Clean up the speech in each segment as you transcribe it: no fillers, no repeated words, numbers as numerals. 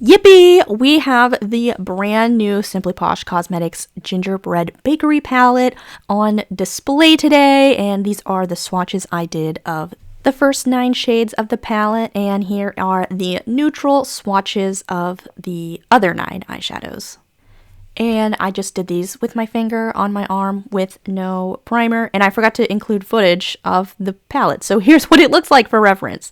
Yippee! We have the brand new Simply Posh Cosmetics Gingerbread Bakery palette on display today, and these are the swatches I did of the first 9 shades of the palette, and here are the neutral swatches of the other 9 eyeshadows. And I just did these with my finger on my arm with no primer, and I forgot to include footage of the palette, so here's what it looks like for reference.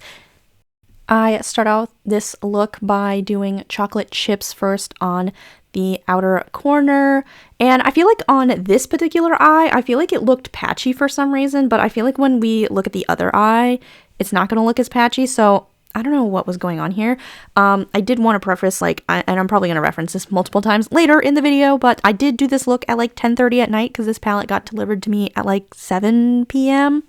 I start out this look by doing chocolate chips first on the outer corner, and I feel like on this particular eye, I feel like it looked patchy for some reason, but I feel like when we look at the other eye, it's not going to look as patchy, so I don't know what was going on here. I did want to preface, and I'm probably going to reference this multiple times later in the video, but I did do this look at like 10:30 at night because this palette got delivered to me at like 7 p.m.,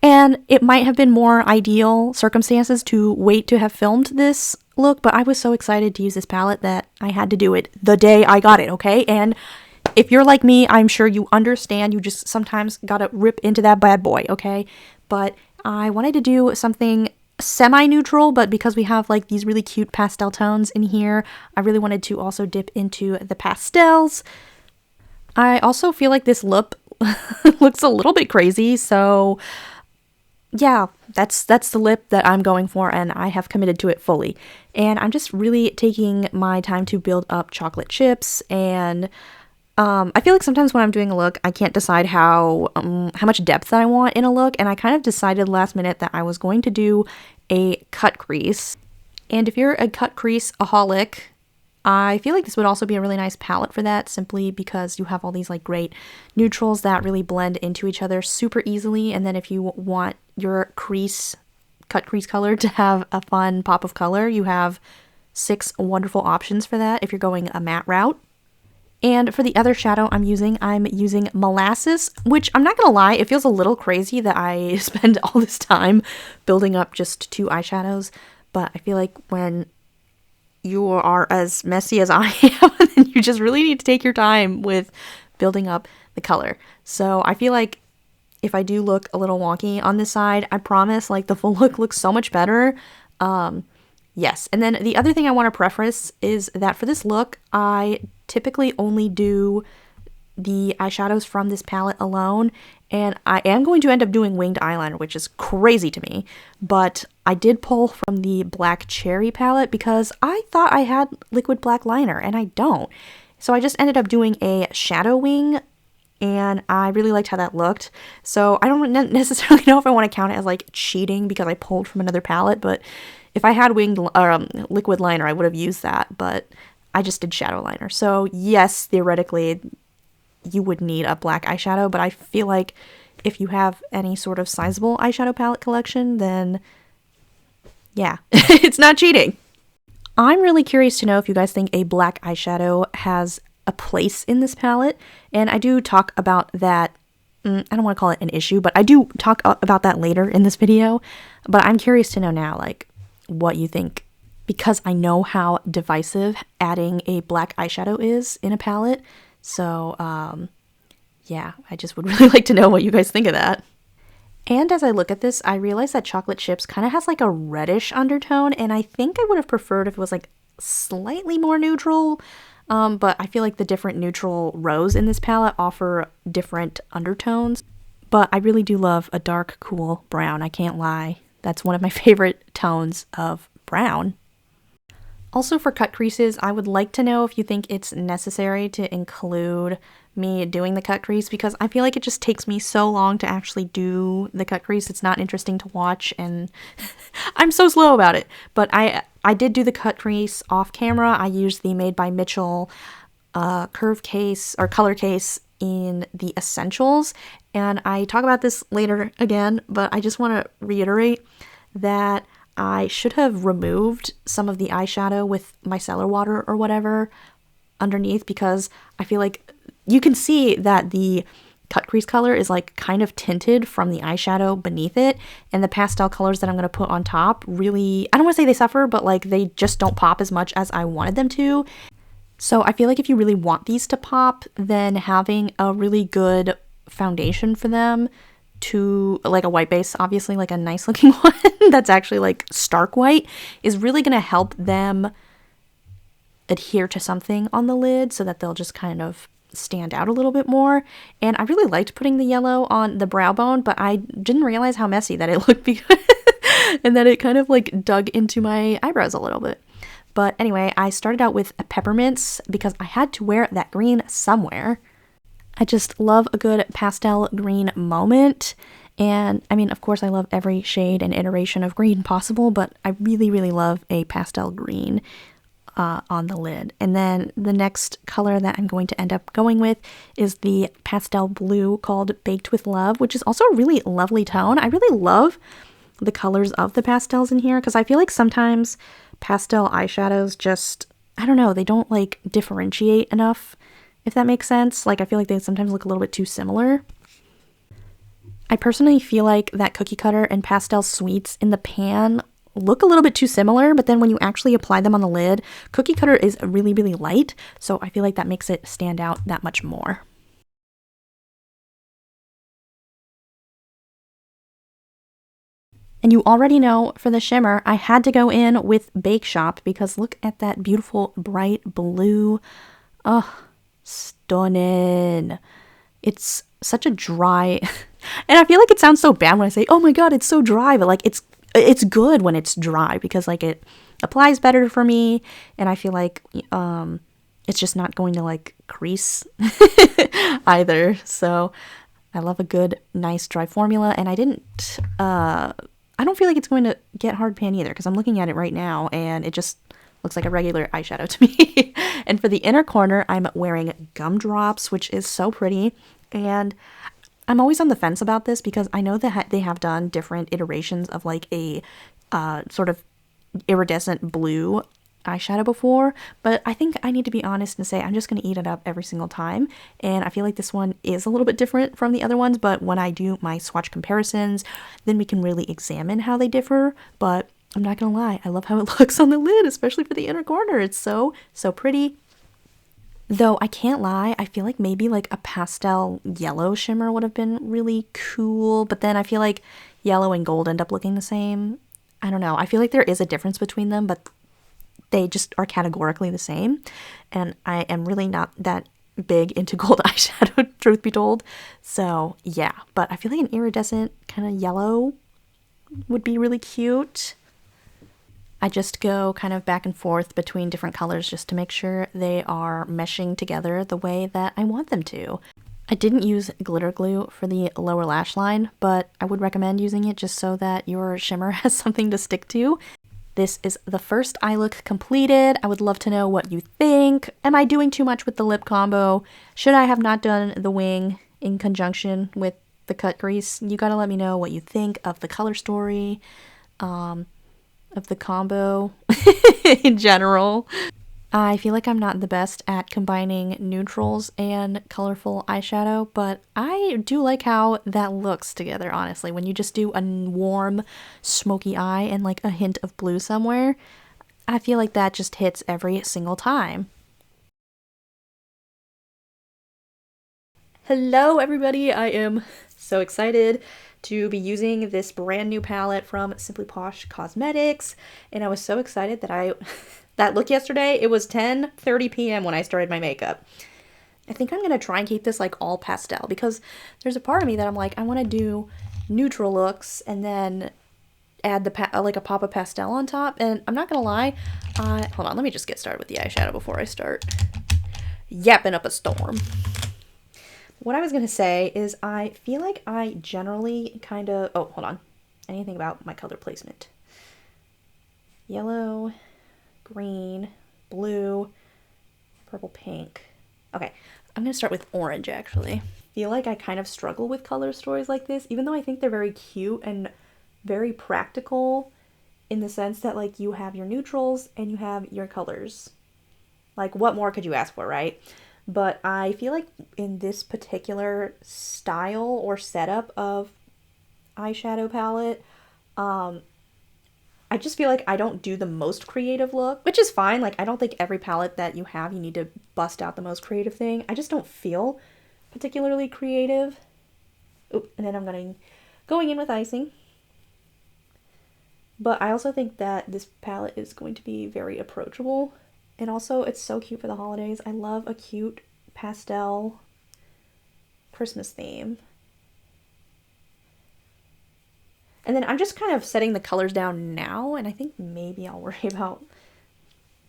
and it might have been more ideal circumstances to wait to have filmed this look, but I was so excited to use this palette that I had to do it the day I got it, okay? And if you're like me, I'm sure you understand. You just sometimes gotta rip into that bad boy, okay? But I wanted to do something semi-neutral, but because we have like these really cute pastel tones in here, I really wanted to also dip into the pastels. I also feel like this lip looks a little bit crazy, so yeah, that's the lip that I'm going for, and I have committed to it fully. And I'm just really taking my time to build up chocolate chips, and I feel like sometimes when I'm doing a look, I can't decide how much depth I want in a look, and I kind of decided last minute that I was going to do a cut crease. And if you're a cut crease-aholic, I feel like this would also be a really nice palette for that, simply because you have all these like great neutrals that really blend into each other super easily. And then if you want your cut crease color to have a fun pop of color, you have 6 wonderful options for that if you're going a matte route. And for the other shadow I'm using Molasses, which I'm not gonna lie, it feels a little crazy that I spend all this time building up just 2 eyeshadows, but I feel like when you are as messy as I am, then you just really need to take your time with building up the color. So I feel like if I do look a little wonky on this side, I promise like the full look looks so much better. Yes, and then the other thing I want to preface is that for this look, I typically only do the eyeshadows from this palette alone, and I am going to end up doing winged eyeliner, which is crazy to me, but I did pull from the Black Cherry palette because I thought I had liquid black liner, and I don't. So I just ended up doing a shadow wing, and I really liked how that looked. So I don't necessarily know if I want to count it as like cheating because I pulled from another palette, but if I had liquid liner, I would have used that, but I just did shadow liner. So yes, theoretically, you would need a black eyeshadow, but I feel like if you have any sort of sizable eyeshadow palette collection, then yeah, it's not cheating. I'm really curious to know if you guys think a black eyeshadow has a place in this palette, and I do talk about that. I don't want to call it an issue, but I do talk about that later in this video, but I'm curious to know now, like, what you think, because I know how divisive adding a black eyeshadow is in a palette. So, yeah, I just would really like to know what you guys think of that. And as I look at this, I realize that chocolate chips kind of has like a reddish undertone, and I think I would have preferred if it was like slightly more neutral, but I feel like the different neutral rows in this palette offer different undertones. But I really do love a dark, cool brown, I can't lie. That's one of my favorite tones of brown. Also for cut creases, I would like to know if you think it's necessary to include me doing the cut crease, because I feel like it just takes me so long to actually do the cut crease. It's not interesting to watch, and I'm so slow about it. But I did do the cut crease off camera. I used the Made by Mitchell curve case or color case in the Essentials, and I talk about this later again, but I just want to reiterate that I should have removed some of the eyeshadow with micellar water or whatever underneath, because I feel like you can see that the cut crease color is like kind of tinted from the eyeshadow beneath it, and the pastel colors that I'm going to put on top really, I don't want to say they suffer, but like they just don't pop as much as I wanted them to. So I feel like if you really want these to pop, then having a really good foundation for them, to like a white base, obviously like a nice looking one that's actually like stark white, is really going to help them adhere to something on the lid so that they'll just kind of stand out a little bit more. And I really liked putting the yellow on the brow bone, but I didn't realize how messy that it looked because and that it kind of like dug into my eyebrows a little bit. But anyway, I started out with peppermints because I had to wear that green somewhere. I just love a good pastel green moment. And I mean, of course, I love every shade and iteration of green possible, but I really, really love a pastel green on the lid. And then the next color that I'm going to end up going with is the pastel blue called Baked with Love, which is also a really lovely tone. I really love the colors of the pastels in here because I feel like sometimes pastel eyeshadows just, I don't know, they don't like differentiate enough, if that makes sense. Like I feel like they sometimes look a little bit too similar. I personally feel like that cookie cutter and pastel sweets in the pan look a little bit too similar, but then when you actually apply them on the lid, cookie cutter is really, really light, so I feel like that makes it stand out that much more. And you already know for the shimmer, I had to go in with Bake Shop because look at that beautiful bright blue. Oh, stunning. It's such a dry, and I feel like it sounds so bad when I say, oh my god, it's so dry, but like it's good when it's dry because like it applies better for me, and I feel like it's just not going to like crease either. So I love a good nice dry formula, and I don't feel like it's going to get hard pan either because I'm looking at it right now and it just looks like a regular eyeshadow to me. And for the inner corner, I'm wearing Gumdrops, which is so pretty. And I'm always on the fence about this because I know that they have done different iterations of like a sort of iridescent blue eyeshadow before, but I think I need to be honest and say I'm just going to eat it up every single time. And I feel like this one is a little bit different from the other ones, but when I do my swatch comparisons, then we can really examine how they differ. But I'm not gonna lie, I love how it looks on the lid, especially for the inner corner. It's so pretty. Though I can't lie, I feel like maybe like a pastel yellow shimmer would have been really cool, but then I feel like yellow and gold end up looking the same. I don't know. I feel like there is a difference between them, but they just are categorically the same. And I am really not that big into gold eyeshadow, truth be told. So yeah, but I feel like an iridescent kind of yellow would be really cute. I just go kind of back and forth between different colors just to make sure they are meshing together the way that I want them to. I didn't use glitter glue for the lower lash line, but I would recommend using it just so that your shimmer has something to stick to. This is the first eye look completed. I would love to know what you think. Am I doing too much with the lip combo? Should I have not done the wing in conjunction with the cut crease? You gotta let me know what you think of the color story, of the combo in general. I feel like I'm not the best at combining neutrals and colorful eyeshadow, but I do like how that looks together, honestly. When you just do a warm, smoky eye and like a hint of blue somewhere, I feel like that just hits every single time. Hello everybody, I am so excited to be using this brand new palette from Simply Posh Cosmetics, and I was so excited that that look yesterday, it was 10:30 p.m. when I started my makeup. I think I'm going to try and keep this like all pastel because there's a part of me that I'm like, I want to do neutral looks and then add the like a pop of pastel on top, and I'm not going to lie, hold on, let me just get started with the eyeshadow before I start yapping up a storm. What I was going to say is I feel like I generally kind of, oh, hold on, anything about my color placement. Yellow, green, blue, purple, pink. Okay, I'm going to start with orange, actually. I feel like I kind of struggle with color stories like this, even though I think they're very cute and very practical in the sense that, like, you have your neutrals and you have your colors. Like, what more could you ask for, right? But I feel like in this particular style or setup of eyeshadow palette, I just feel like I don't do the most creative look, which is fine. Like, I don't think every palette that you have, you need to bust out the most creative thing. I just don't feel particularly creative. Oop, and then I'm going in with icing. But I also think that this palette is going to be very approachable. And also, it's so cute for the holidays. I love a cute pastel Christmas theme. And then I'm just kind of setting the colors down now, and I think maybe I'll worry about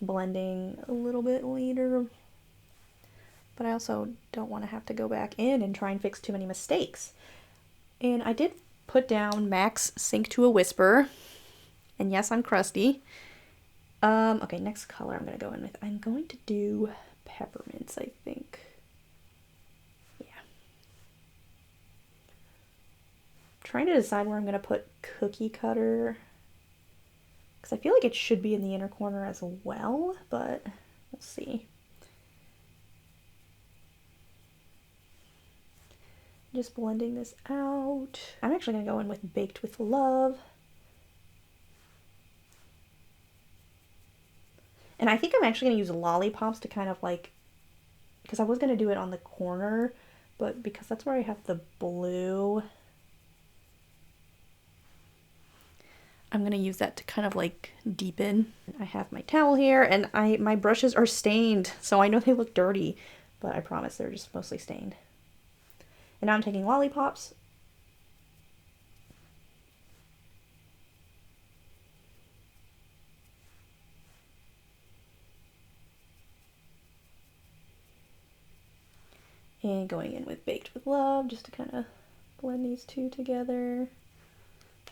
blending a little bit later. But I also don't want to have to go back in and try and fix too many mistakes. And I did put down Max Sink to a Whisper. And yes, I'm crusty. Okay, next color I'm going to go in with. I'm going to do Peppermints, I think. Yeah. Trying to decide where I'm going to put Cookie Cutter, because I feel like it should be in the inner corner as well, but we'll see. Just blending this out. I'm actually going to go in with Baked with Love. And I think I'm actually going to use Lollipops to kind of like, because I was going to do it on the corner, but because that's where I have the blue, I'm going to use that to kind of like deepen. I have my towel here, and my brushes are stained, so I know they look dirty, but I promise they're just mostly stained. And now I'm taking Lollipops. And going in with Baked with Love, just to kind of blend these two together.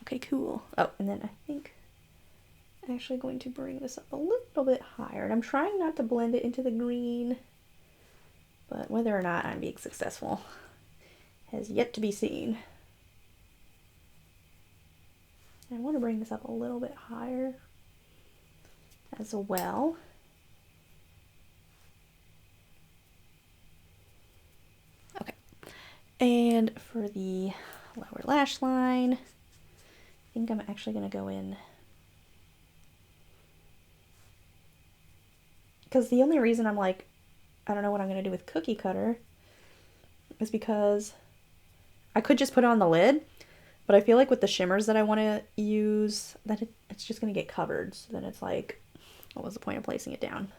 Okay, cool. Oh, and then I think I'm actually going to bring this up a little bit higher. And I'm trying not to blend it into the green, but whether or not I'm being successful has yet to be seen. I want to bring this up a little bit higher as well. Okay, and for the lower lash line, I think I'm actually going to go in, because the only reason I'm like, I don't know what I'm going to do with Cookie Cutter is because I could just put it on the lid, but I feel like with the shimmers that I want to use, that it's just going to get covered. So then it's like, what was the point of placing it down?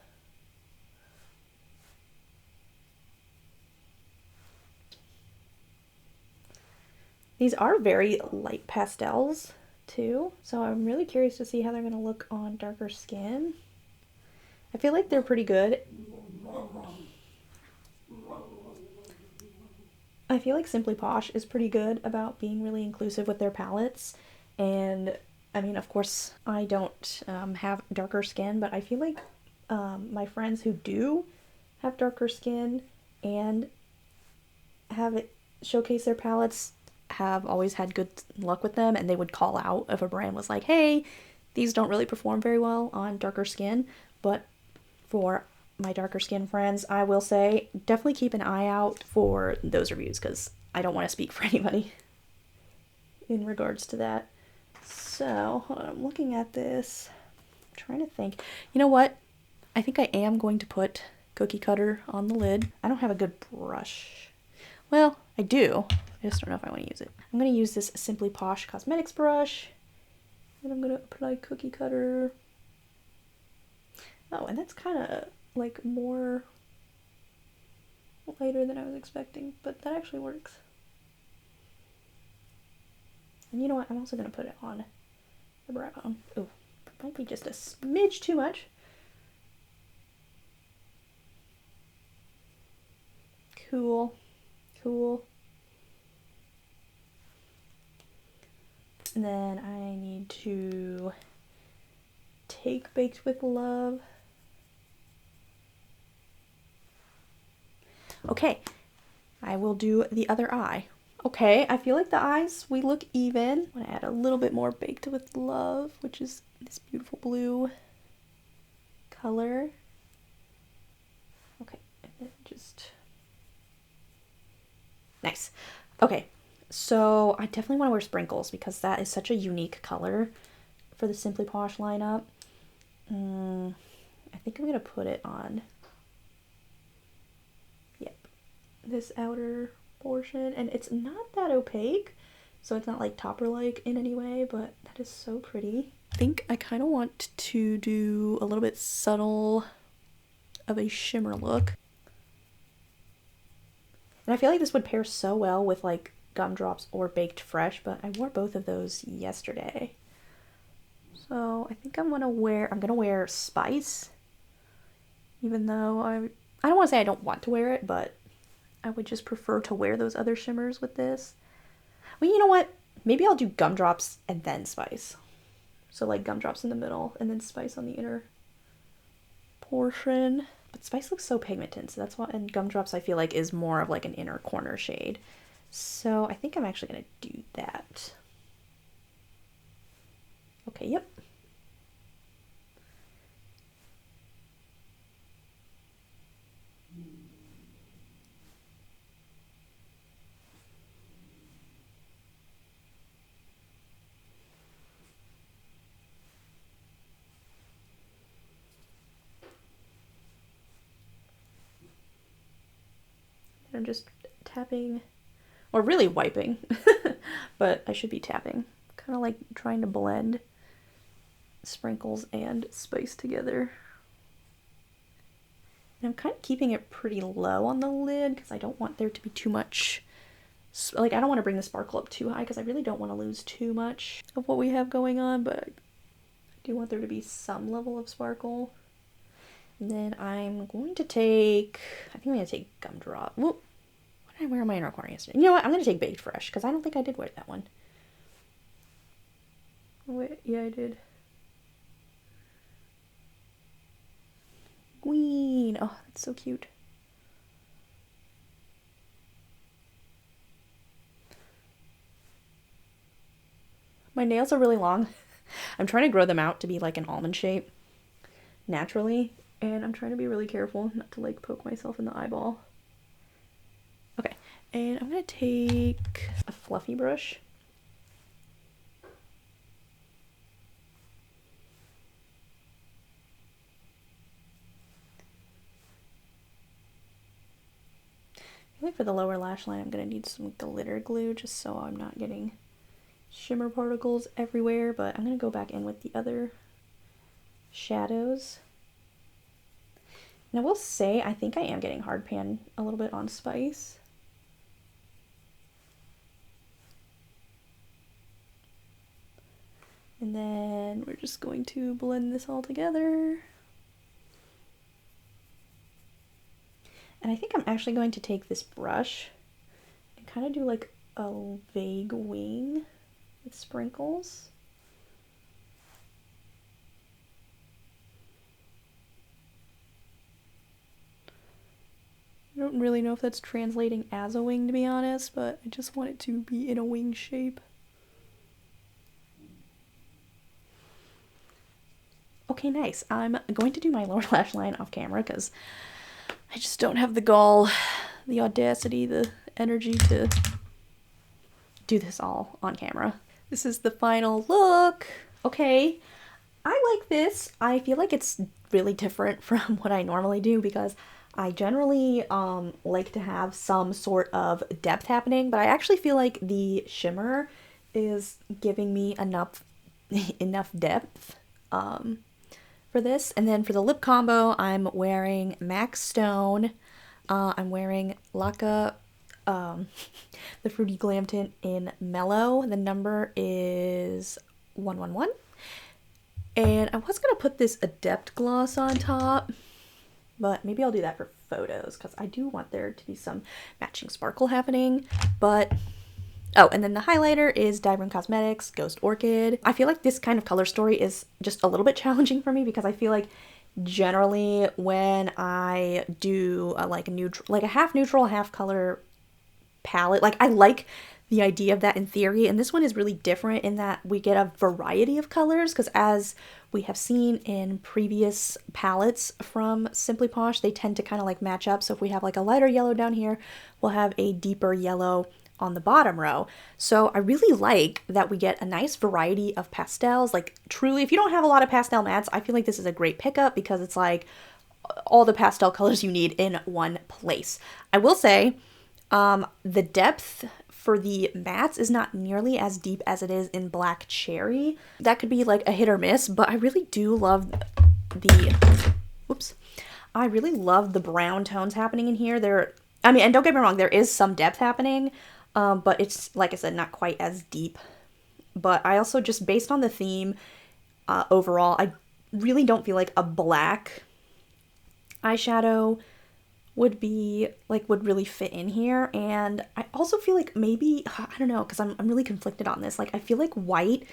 These are very light pastels too, so I'm really curious to see how they're going to look on darker skin. I feel like they're pretty good. I feel like Simply Posh is pretty good about being really inclusive with their palettes. And I mean, of course, I don't have darker skin, but I feel like my friends who do have darker skin and have it showcase their palettes have always had good luck with them, and they would call out if a brand was like, hey, these don't really perform very well on darker skin. But for my darker skin friends, I will say definitely keep an eye out for those reviews, because I don't want to speak for anybody in regards to that. So hold on, I'm looking at this, I'm trying to think. You know what, I think I am going to put Cookie Cutter on the lid. I don't have a good brush. Well, I do, I just don't know if I want to use it. I'm going to use this Simply Posh Cosmetics brush, and I'm going to apply Cookie Cutter. Oh, and that's kind of like more lighter than I was expecting, but that actually works. And you know what, I'm also going to put it on the brow bone. Oh, might be just a smidge too much. Cool, cool. And then I need to take Baked with Love. Okay, I will do the other eye. Okay, I feel like the eyes, we look even. I'm gonna add a little bit more Baked with Love, which is this beautiful blue color. Okay, and then just... Nice. Okay, so I definitely want to wear sprinkles because that is such a unique color for the Simply Posh lineup. I think I'm gonna put it on, yep, this outer portion, and it's not that opaque, so it's not like topper-like in any way, but that is so pretty. I think I kind of want to do a little bit subtle of a shimmer look. And I feel like this would pair so well with like gumdrops or baked fresh, but I wore both of those yesterday. So I think I'm gonna wear Spice, even though I don't want to say I don't want to wear it, but I would just prefer to wear those other shimmers with this. Well, you know what? Maybe I'll do gumdrops and then Spice. So like gumdrops in the middle and then Spice on the inner portion. But Spice looks so pigmented, so that's why, and gumdrops I feel like is more of like an inner corner shade. So I think I'm actually gonna do that. Okay, yep. I'm just tapping, or really wiping, but I should be tapping. Kind of like trying to blend sprinkles and Spice together. And I'm kind of keeping it pretty low on the lid because I don't want there to be too much, like I don't want to bring the sparkle up too high because I really don't want to lose too much of what we have going on, but I do want there to be some level of sparkle. And then I'm going to take, I think I'm going to take Gumdrop. Whoop. What did I wear in my inner corner yesterday? You know what? I'm going to take Baked Fresh because I don't think I did wear that one. Wait, yeah, I did. Queen. Oh, that's so cute. My nails are really long. I'm trying to grow them out to be like an almond shape naturally, and I'm trying to be really careful not to like poke myself in the eyeball. Okay, and I'm gonna take a fluffy brush. I think for the lower lash line I'm gonna need some glitter glue just so I'm not getting shimmer particles everywhere, but I'm gonna go back in with the other shadows. And I will say, I think I am getting hard pan a little bit on Spice. And then we're just going to blend this all together. And I think I'm actually going to take this brush and kind of do like a vague wing with sprinkles. I don't really know if that's translating as a wing, to be honest, but I just want it to be in a wing shape. Okay, nice. I'm going to do my lower lash line off camera because I just don't have the gall, the audacity, the energy to do this all on camera. This is the final look. Okay, I like this. I feel like it's really different from what I normally do because I generally like to have some sort of depth happening, but I actually feel like the shimmer is giving me enough depth for this. And then for the lip combo, I'm wearing MAC Stone. I'm wearing Laka, the Fruity Glam Tint in Mellow. The number is 111. And I was going to put this Adept gloss on top, but maybe I'll do that for photos because I do want there to be some matching sparkle happening. But oh, and then the highlighter is Diamond Cosmetics Ghost Orchid. I feel like this kind of color story is just a little bit challenging for me because I feel like generally when I do a half neutral, half color palette, like I like the idea of that in theory, and this one is really different in that we get a variety of colors because as we have seen in previous palettes from Simply Posh, they tend to kind of like match up. So if we have like a lighter yellow down here, we'll have a deeper yellow on the bottom row. So I really like that we get a nice variety of pastels. Like truly, if you don't have a lot of pastel mattes, I feel like this is a great pickup because it's like all the pastel colors you need in one place. I will say the depth for the mattes is not nearly as deep as it is in Black Cherry. That could be like a hit or miss, but I really do love the, I really love the brown tones happening in here. I mean, and don't get me wrong, there is some depth happening, but it's, like I said, not quite as deep. But I also just, based on the theme overall, I really don't feel like a black eyeshadow would really fit in here. And I also feel like maybe, I don't know, because I'm really conflicted on this. Like, I feel like white,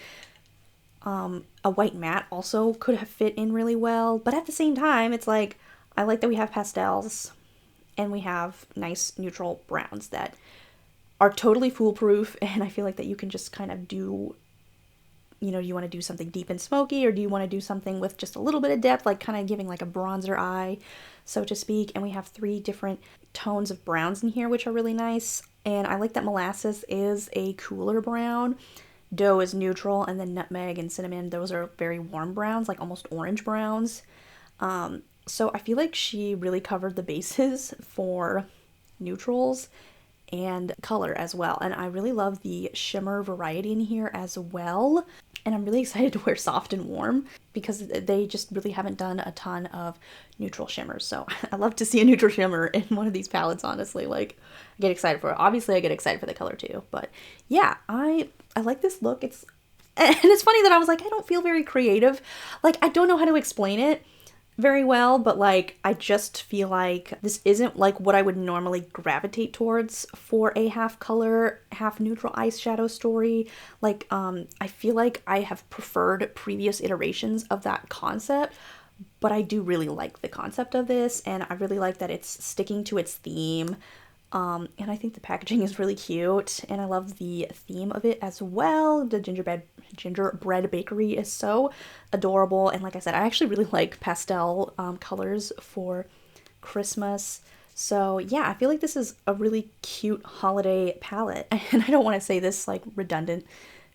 a white matte also could have fit in really well. But at the same time, it's like, I like that we have pastels and we have nice neutral browns that are totally foolproof. And I feel like that you can just kind of do, you know, do you want to do something deep and smoky, or do you want to do something with just a little bit of depth, like kind of giving like a bronzer eye, so to speak. And we have 3 different tones of browns in here, which are really nice. And I like that molasses is a cooler brown, dough is neutral, and then nutmeg and cinnamon, those are very warm browns, like almost orange browns. So I feel like she really covered the bases for neutrals and color as well. And I really love the shimmer variety in here as well. And I'm really excited to wear soft and warm because they just really haven't done a ton of neutral shimmers. So I love to see a neutral shimmer in one of these palettes, honestly. Like, I get excited for it. Obviously, I get excited for the color too. But yeah, I like this look. And it's funny that I was like, I don't feel very creative. Like, I don't know how to explain it very well, but like, I just feel like this isn't like what I would normally gravitate towards for a half color, half neutral eyeshadow story. Like, I feel like I have preferred previous iterations of that concept, but I do really like the concept of this, and I really like that it's sticking to its theme. And I think the packaging is really cute, and I love the theme of it as well. The gingerbread bakery is so adorable, and like I said, I actually really like pastel colors for Christmas. So yeah, I feel like this is a really cute holiday palette, and I don't want to say this like redundant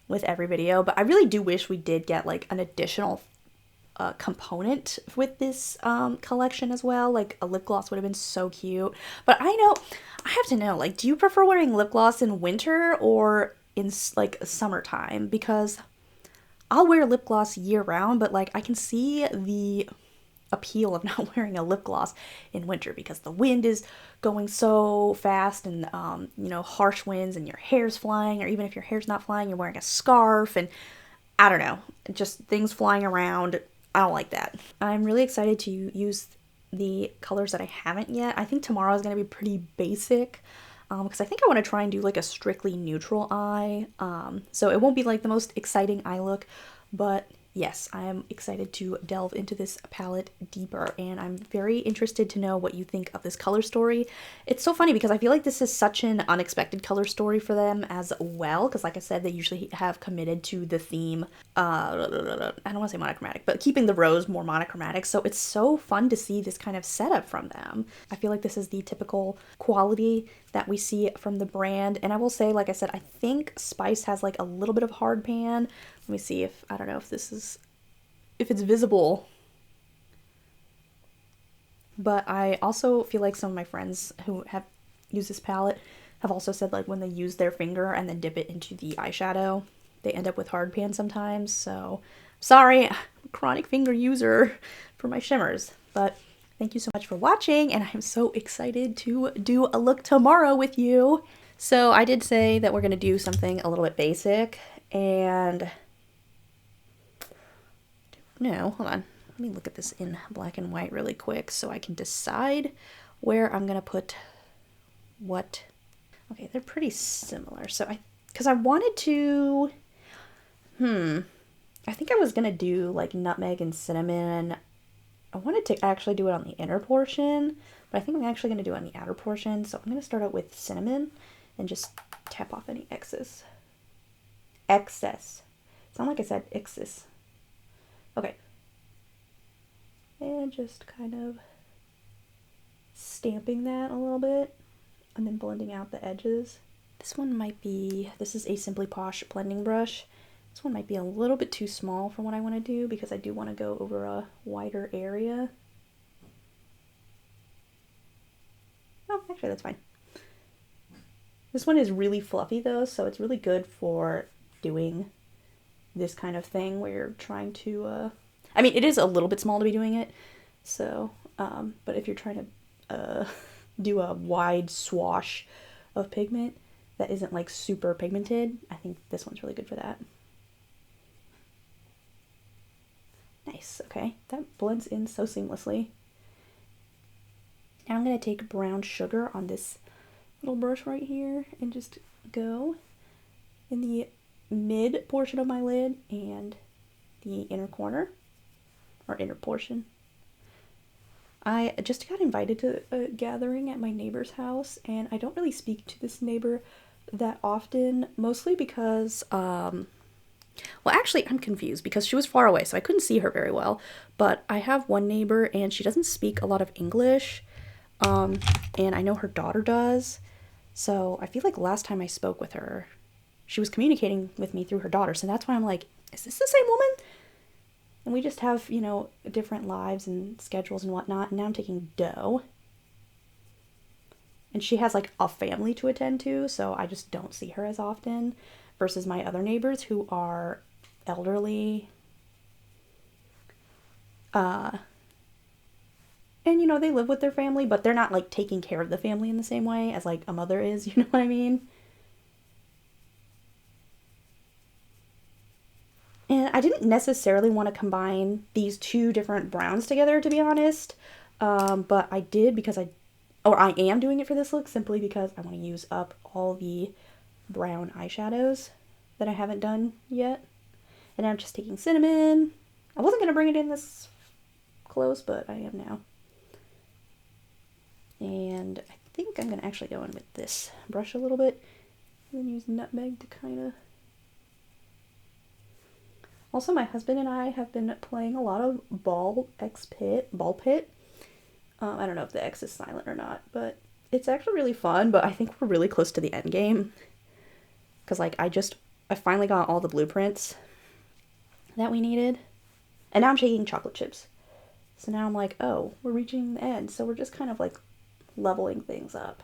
with every video, but I really do wish we did get like an additional component with this collection as well. Like a lip gloss would have been so cute. But I have to know, like, do you prefer wearing lip gloss in winter or in like summertime? Because I'll wear lip gloss year round, but like I can see the appeal of not wearing a lip gloss in winter because the wind is going so fast, and you know, harsh winds, and your hair's flying, or even if your hair's not flying, you're wearing a scarf, and I don't know, just things flying around. I don't like that. I'm really excited to use the colors that I haven't yet. I think tomorrow is going to be pretty basic because I think I want to try and do like a strictly neutral eye. So it won't be like the most exciting eye look, but yes, I am excited to delve into this palette deeper, and I'm very interested to know what you think of this color story. It's so funny because I feel like this is such an unexpected color story for them as well, because like I said, they usually have committed to the theme, I don't want to say monochromatic, but keeping the rose more monochromatic, so it's so fun to see this kind of setup from them. I feel like this is the typical quality that we see from the brand, and I will say, like I said, I think Spice has like a little bit of hard pan. Let me see if, I don't know if it's visible. But I also feel like some of my friends who have used this palette have also said like when they use their finger and then dip it into the eyeshadow, they end up with hard pan sometimes. So sorry, I'm a chronic finger user for my shimmers. But thank you so much for watching, and I'm so excited to do a look tomorrow with you. So I did say that we're going to do something a little bit basic, and no, hold on. Let me look at this in black and white really quick so I can decide where I'm going to put what. Okay, they're pretty similar. So because I wanted to, I think I was going to do like nutmeg and cinnamon. I wanted to actually do it on the inner portion, but I think I'm actually going to do it on the outer portion. So I'm going to start out with cinnamon and just tap off any excess. Sound like I said excess. Okay. And just kind of stamping that a little bit and then blending out the edges. This is a Simply Posh blending brush. This one might be a little bit too small for what I want to do because I do want to go over a wider area. Oh, actually that's fine. This one is really fluffy though, so it's really good for doing this kind of thing where you're trying to, I mean, it is a little bit small to be doing it, so But if you're trying to do a wide swash of pigment that isn't like super pigmented, I think this one's really good for that. Nice, okay. That blends in so seamlessly. Now I'm going to take brown sugar on this little brush right here and just go in the mid portion of my lid and the inner corner, or inner portion. I just got invited to a gathering at my neighbor's house, and I don't really speak to this neighbor that often, mostly because, well, actually, I'm confused because she was far away, so I couldn't see her very well. But I have one neighbor, and she doesn't speak a lot of English, and I know her daughter does. So I feel like last time I spoke with her, she was communicating with me through her daughter. So that's why I'm like, is this the same woman? And we just have, you know, different lives and schedules and whatnot. And now I'm taking dough. And she has like a family to attend to, so I just don't see her as often. Versus my other neighbors who are elderly. And, you know, they live with their family, but they're not like taking care of the family in the same way as like a mother is, you know what I mean? And I didn't necessarily want to combine these two different browns together, to be honest. But I did because I am doing it for this look simply because I want to use up all the brown eyeshadows that I haven't done yet. And I'm just taking cinnamon. I wasn't going to bring it in this close, but I am now. And I think I'm going to actually go in with this brush a little bit. And then use nutmeg to kind of... Also, my husband and I have been playing a lot of ball pit. I don't know if the X is silent or not, but it's actually really fun, but I think we're really close to the end game. Because, like, I finally got all the blueprints that we needed. And now I'm shaking chocolate chips. So now I'm like, oh, we're reaching the end. So we're just kind of, like, leveling things up.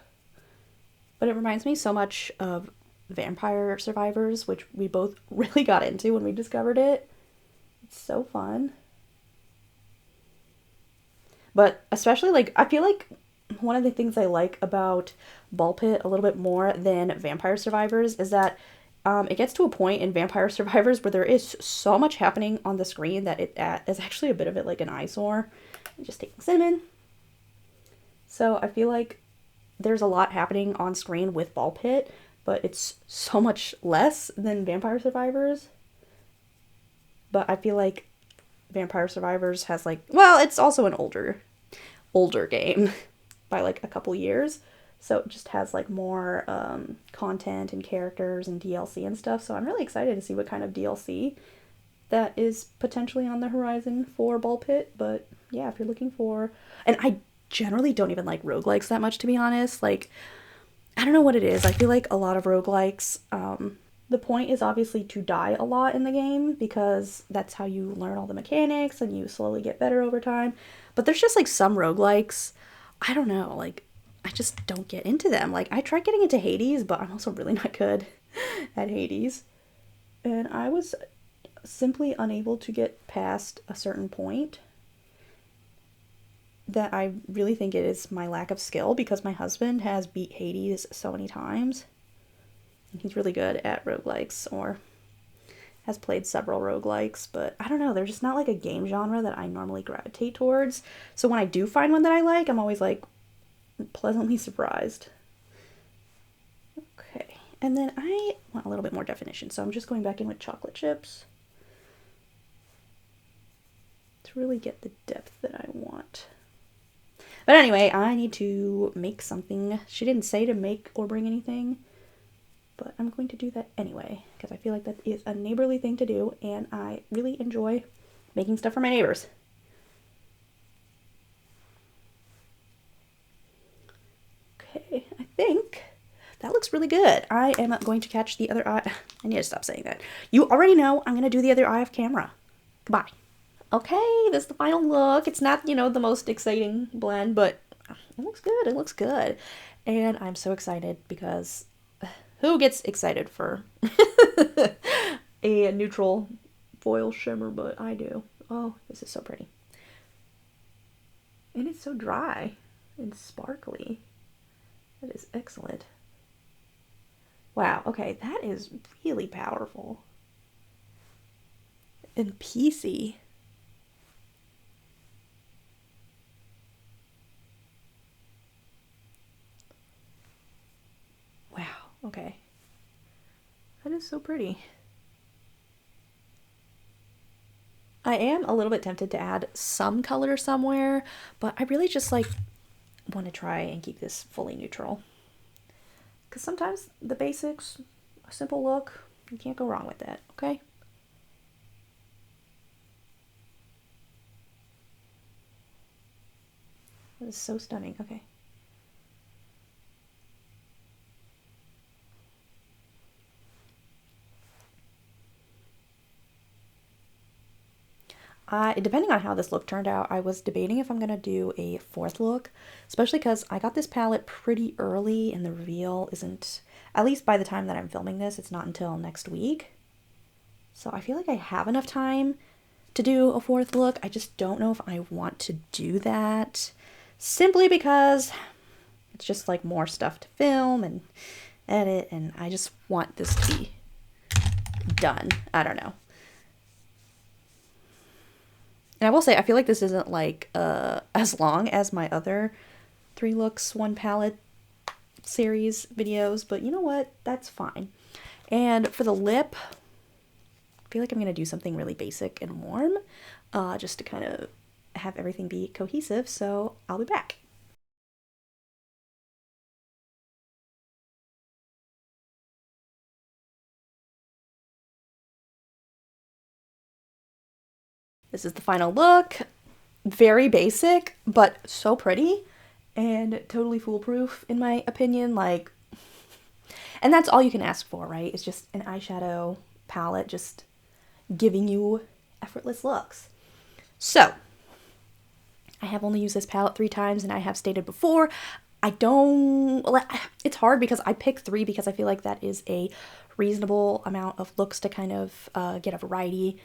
But it reminds me so much of Vampire Survivors, which we both really got into when we discovered it. It's so fun. But especially, like, I feel like one of the things I like about Ball Pit a little bit more than Vampire Survivors is that it gets to a point in Vampire Survivors where there is so much happening on the screen that it is actually a bit of it like an eyesore. I'm just taking cinnamon. So I feel like there's a lot happening on screen with Ball Pit, but it's so much less than Vampire Survivors. But I feel like Vampire Survivors has like, well, it's also an older game by like a couple years. So it just has like more content and characters and DLC and stuff. So I'm really excited to see what kind of DLC that is potentially on the horizon for Ball Pit. But yeah, if you're looking for... And I generally don't even like roguelikes that much, to be honest. Like, I don't know what it is. I feel like a lot of roguelikes, the point is obviously to die a lot in the game because that's how you learn all the mechanics and you slowly get better over time. But there's just like some roguelikes, I don't know, like I just don't get into them. Like I tried getting into Hades, but I'm also really not good at Hades. And I was simply unable to get past a certain point that I really think it is my lack of skill because my husband has beat Hades so many times. And he's really good at roguelikes or has played several roguelikes, but I don't know, they're just not like a game genre that I normally gravitate towards. So when I do find one that I like, I'm always like pleasantly surprised. Okay, and then I want a little bit more definition, so I'm just going back in with chocolate chips to really get the depth that I want. But anyway, I need to make something. She didn't say to make or bring anything, but I'm going to do that anyway, because I feel like that is a neighborly thing to do, and I really enjoy making stuff for my neighbors. Okay, I think that looks really good. I am going to catch the other eye. I need to stop saying that. You already know I'm going to do the other eye off camera. Goodbye. Okay, this is the final look. It's not, you know, the most exciting blend, but it looks good. It looks good. And I'm so excited because who gets excited for a neutral foil shimmer, but I do. Oh, this is so pretty. And it's so dry and sparkly. That is excellent. Wow, okay, that is really powerful. And piecey. Wow, okay. That is so pretty. I am a little bit tempted to add some color somewhere, but I really just like want to try and keep this fully neutral. Because sometimes the basics, a simple look, you can't go wrong with that, okay? That is so stunning, okay. Depending on how this look turned out, I was debating if I'm going to do a fourth look, especially because I got this palette pretty early and the reveal isn't, at least by the time that I'm filming this, it's not until next week. So I feel like I have enough time to do a fourth look. I just don't know if I want to do that, simply because it's just like more stuff to film and edit, and I just want this to be done. I don't know. And I will say, I feel like this isn't like as long as my other 3 looks, 1 palette series videos, but you know what? That's fine. And for the lip, I feel like I'm going to do something really basic and warm, just to kind of have everything be cohesive, so I'll be back. This is the final look. Very basic, but so pretty and totally foolproof in my opinion. Like, and that's all you can ask for, right? It's just an eyeshadow palette just giving you effortless looks. So, I have only used this palette 3 times, and I have stated before, I don't, it's hard because I pick 3 because I feel like that is a reasonable amount of looks to kind of get a variety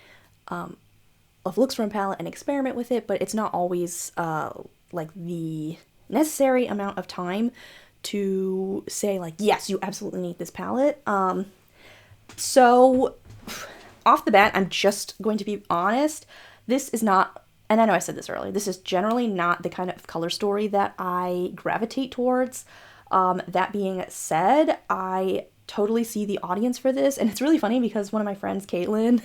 of looks from a palette and experiment with it, but it's not always like the necessary amount of time to say like, yes, you absolutely need this palette. So off the bat, I'm just going to be honest. This is not, and I know I said this earlier, this is generally not the kind of color story that I gravitate towards. That being said, I totally see the audience for this, and it's really funny because one of my friends, Caitlin,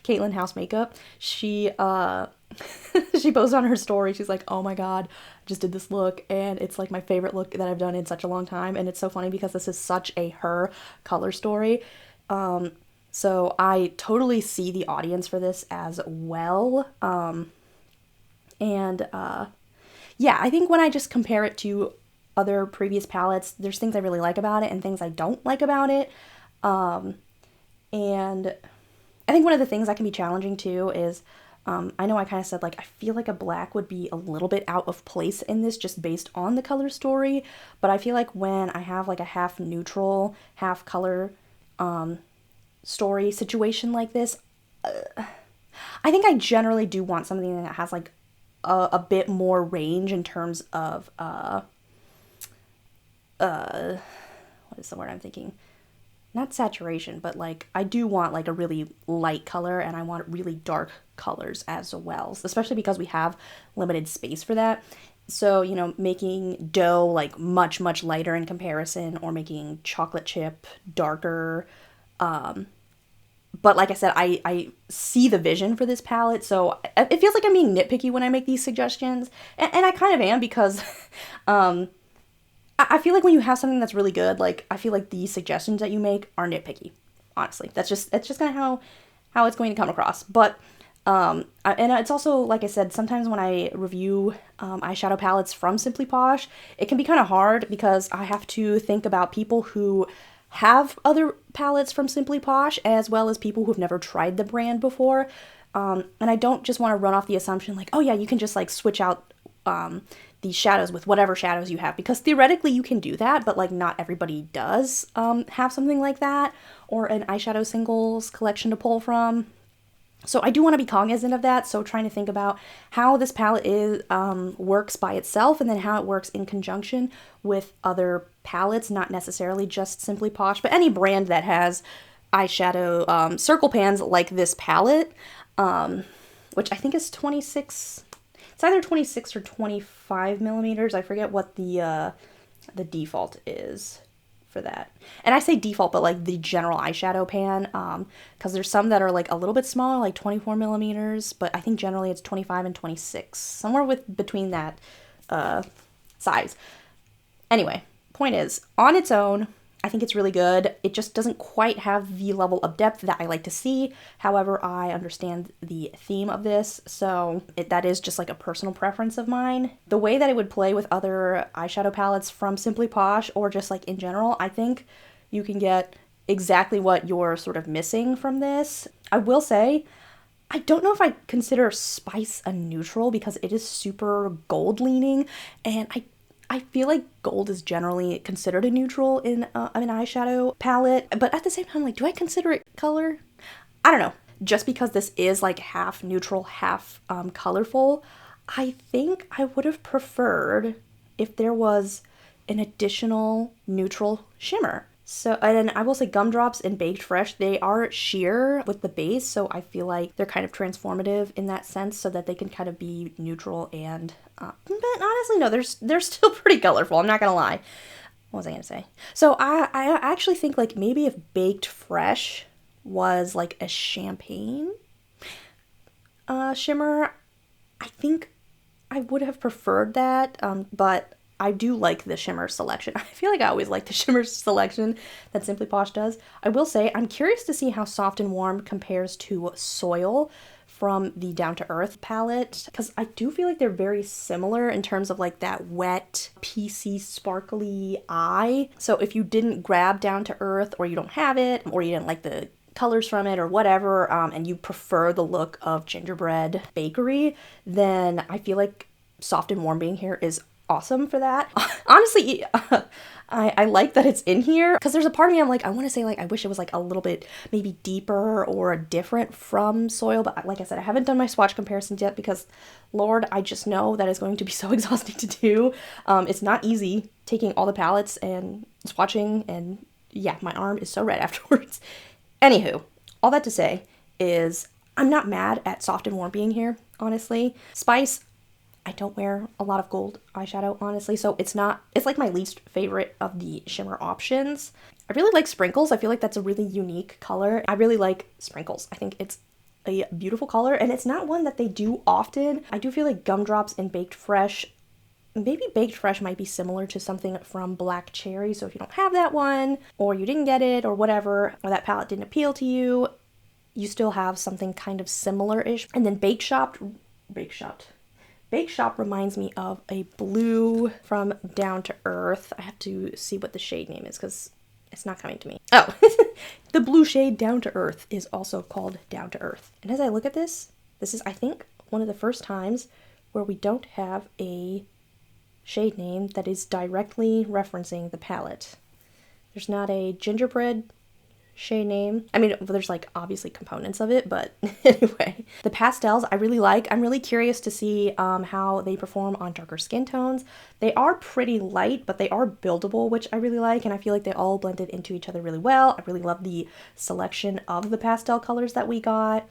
Caitlin House Makeup, she she posted on her story, she's like, oh my god, I just did this look and it's like my favorite look that I've done in such a long time. And it's so funny because this is such a her color story. So I totally see the audience for this as well. And yeah, I think when I just compare it to other previous palettes, there's things I really like about it and things I don't like about it. And I think one of the things that can be challenging too is, I know I kind of said like I feel like a black would be a little bit out of place in this just based on the color story, but I feel like when I have like a half neutral, half color story situation like this, I think I generally do want something that has like a bit more range in terms of what is the word I'm thinking? Not saturation, but like I do want like a really light color, and I want really dark colors as well, especially because we have limited space for that. So, you know, making dough like much, much lighter in comparison, or making chocolate chip darker. But like I said, I see the vision for this palette, so it feels like I'm being nitpicky when I make these suggestions, and I kind of am because I feel like when you have something that's really good, like I feel like the suggestions that you make are nitpicky. Honestly, that's just kind of how it's going to come across. But and it's also, like I said, sometimes when I review eyeshadow palettes from Simply Posh, it can be kind of hard because I have to think about people who have other palettes from Simply Posh as well as people who've never tried the brand before. And I don't just want to run off the assumption like, oh yeah, you can just like switch out these shadows with whatever shadows you have, because theoretically you can do that, but like not everybody does have something like that or an eyeshadow singles collection to pull from. So I do want to be cognizant of that. So trying to think about how this palette is works by itself, and then how it works in conjunction with other palettes, not necessarily just Simply Posh, but any brand that has eyeshadow circle pans like this palette, which I think is 26. It's either 26 or 25 millimeters. I forget what the default is for that. And I say default, but like the general eyeshadow pan, because there's some that are like a little bit smaller, like 24 millimeters, but I think generally it's 25 and 26, somewhere between that size. Anyway, point is, on its own, I think it's really good. It just doesn't quite have the level of depth that I like to see. However, I understand the theme of this, so that is just like a personal preference of mine. The way that it would play with other eyeshadow palettes from Simply Posh, or just like in general, I think you can get exactly what you're sort of missing from this. I will say, I don't know if I consider Spice a neutral because it is super gold leaning, and I feel like gold is generally considered a neutral in an eyeshadow palette, but at the same time, like, do I consider it color? I don't know. Just because this is like half neutral, half colorful, I think I would have preferred if there was an additional neutral shimmer. So, and I will say Gumdrops and Baked Fresh, they are sheer with the base, so I feel like they're kind of transformative in that sense, so that they can kind of be neutral and, but honestly, no, they're still pretty colorful, I'm not gonna lie. What was I gonna say? So I actually think like maybe if Baked Fresh was like a champagne shimmer, I think I would have preferred that, but I do like the shimmer selection. I feel like I always like the shimmer selection that Simply Posh does. I will say, I'm curious to see how Soft and Warm compares to Soil from the Down to Earth palette, because I do feel like they're very similar in terms of like that wet, piecey, sparkly eye. So if you didn't grab Down to Earth, or you don't have it, or you didn't like the colors from it or whatever, and you prefer the look of Gingerbread Bakery, then I feel like Soft and Warm being here is awesome for that. Honestly, I like that it's in here, because there's a part of me I'm like, I want to say like I wish it was like a little bit maybe deeper or different from Soil, but like I said, I haven't done my swatch comparisons yet because Lord, I just know that is going to be so exhausting to do. It's not easy taking all the palettes and swatching, and yeah, my arm is so red afterwards. Anywho, all that to say is I'm not mad at Soft and Warm being here, honestly. Spice, I don't wear a lot of gold eyeshadow, honestly, so it's like my least favorite of the shimmer options. I really like Sprinkles. I feel like that's a really unique color. I really like Sprinkles. I think it's a beautiful color, and it's not one that they do often. I do feel like Gumdrops and Baked Fresh, maybe Baked Fresh might be similar to something from Black Cherry, so if you don't have that one, or you didn't get it, or whatever, or that palette didn't appeal to you, you still have something kind of similar-ish. And then Bake Shop reminds me of a blue from Down to Earth. I have to see what the shade name is because it's not coming to me. Oh, the blue shade Down to Earth is also called Down to Earth. And as I look at this is, I think, one of the first times where we don't have a shade name that is directly referencing the palette. There's not a Gingerbread shade name. I mean, there's like obviously components of it, but anyway. The pastels I really like. I'm really curious to see how they perform on darker skin tones. They are pretty light, but they are buildable, which I really like, and I feel like they all blended into each other really well. I really love the selection of the pastel colors that we got.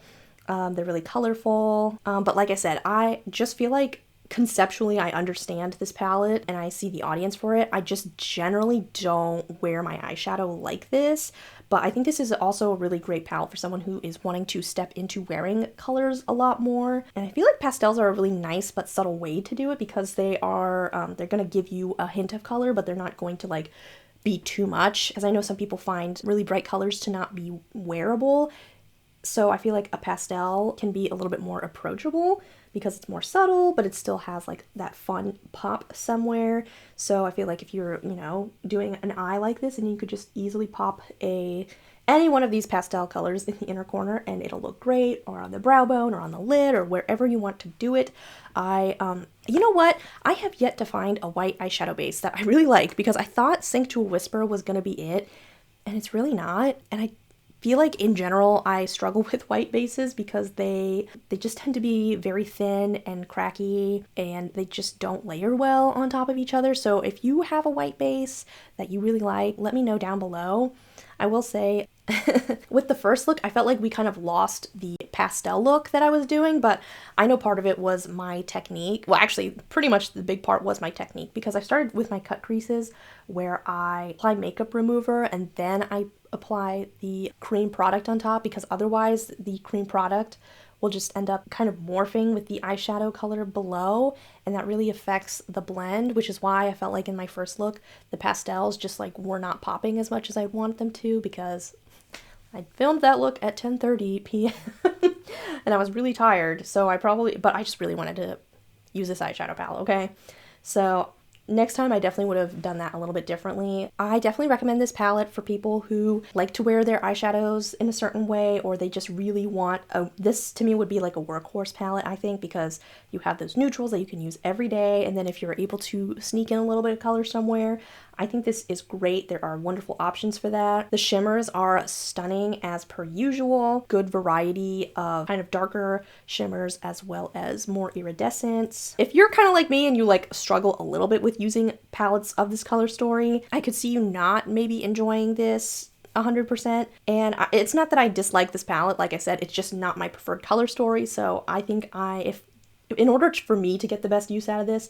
They're really colorful, but like I said, I just feel like conceptually I understand this palette and I see the audience for it. I just generally don't wear my eyeshadow like this, but I think this is also a really great palette for someone who is wanting to step into wearing colors a lot more. And I feel like pastels are a really nice but subtle way to do it, because they are they're gonna give you a hint of color, but they're not going to like be too much, as I know some people find really bright colors to not be wearable. So I feel like a pastel can be a little bit more approachable because it's more subtle, but it still has like that fun pop somewhere. So I feel like if you're, you know, doing an eye like this, and you could just easily pop any one of these pastel colors in the inner corner and it'll look great, or on the brow bone or on the lid or wherever you want to do it. You know what? I have yet to find a white eyeshadow base that I really like, because I thought Sink to a Whisper was going to be it, and it's really not. And I feel like in general I struggle with white bases because they just tend to be very thin and cracky, and they just don't layer well on top of each other. So if you have a white base that you really like, let me know down below. I will say with the first look, I felt like we kind of lost the pastel look that I was doing, but I know part of it was my technique. Well, actually, pretty much the big part was my technique, because I started with my cut creases where I apply makeup remover and then I apply the cream product on top, because otherwise the cream product will just end up kind of morphing with the eyeshadow color below, and that really affects the blend, which is why I felt like in my first look the pastels just like were not popping as much as I wanted them to, because I filmed that look at 10:30 p.m. and I was really tired, but I just really wanted to use this eyeshadow palette, okay? So next time I definitely would have done that a little bit differently. I definitely recommend this palette for people who like to wear their eyeshadows in a certain way, or they just really want this to me would be like a workhorse palette, I think, because you have those neutrals that you can use every day, and then if you're able to sneak in a little bit of color somewhere, I think this is great. There are wonderful options for that. The shimmers are stunning as per usual. Good variety of kind of darker shimmers as well as more iridescents. If you're kind of like me and you like struggle a little bit with using palettes of this color story, I could see you not maybe enjoying this 100%. And it's not that I dislike this palette. Like I said, it's just not my preferred color story. So I think in order for me to get the best use out of this,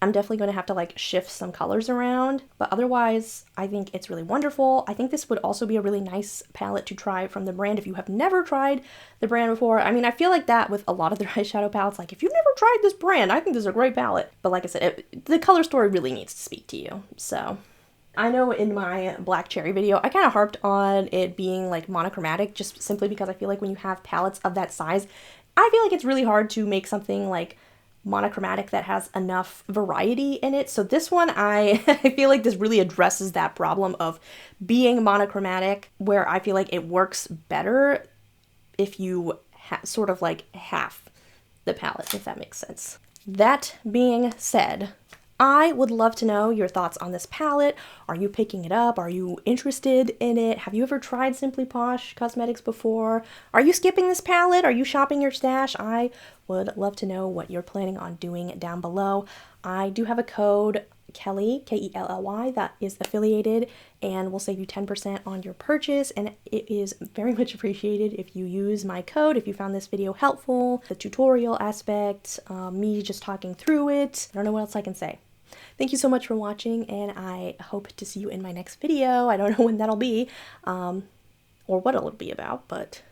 I'm definitely going to have to like shift some colors around, but otherwise I think it's really wonderful. I think this would also be a really nice palette to try from the brand if you have never tried the brand before. I mean, I feel like that with a lot of their eyeshadow palettes, like if you've never tried this brand, I think this is a great palette. But like I said, the color story really needs to speak to you. So I know in my Black Cherry video, I kind of harped on it being like monochromatic, just simply because I feel like when you have palettes of that size, I feel like it's really hard to make something like monochromatic that has enough variety in it. So this one, I feel like this really addresses that problem of being monochromatic, where I feel like it works better if you sort of like half the palette, if that makes sense. That being said, I would love to know your thoughts on this palette. Are you picking it up? Are you interested in it? Have you ever tried Simply Posh cosmetics before? Are you skipping this palette? Are you shopping your stash? I would love to know what you're planning on doing down below. I do have a code Kelly, K-E-L-L-Y, that is affiliated and will save you 10% on your purchase, and it is very much appreciated if you use my code. If you found this video helpful, the tutorial aspect, me just talking through it, I don't know what else I can say. Thank you so much for watching, and I hope to see you in my next video. I don't know when that'll be, or what it'll be about, but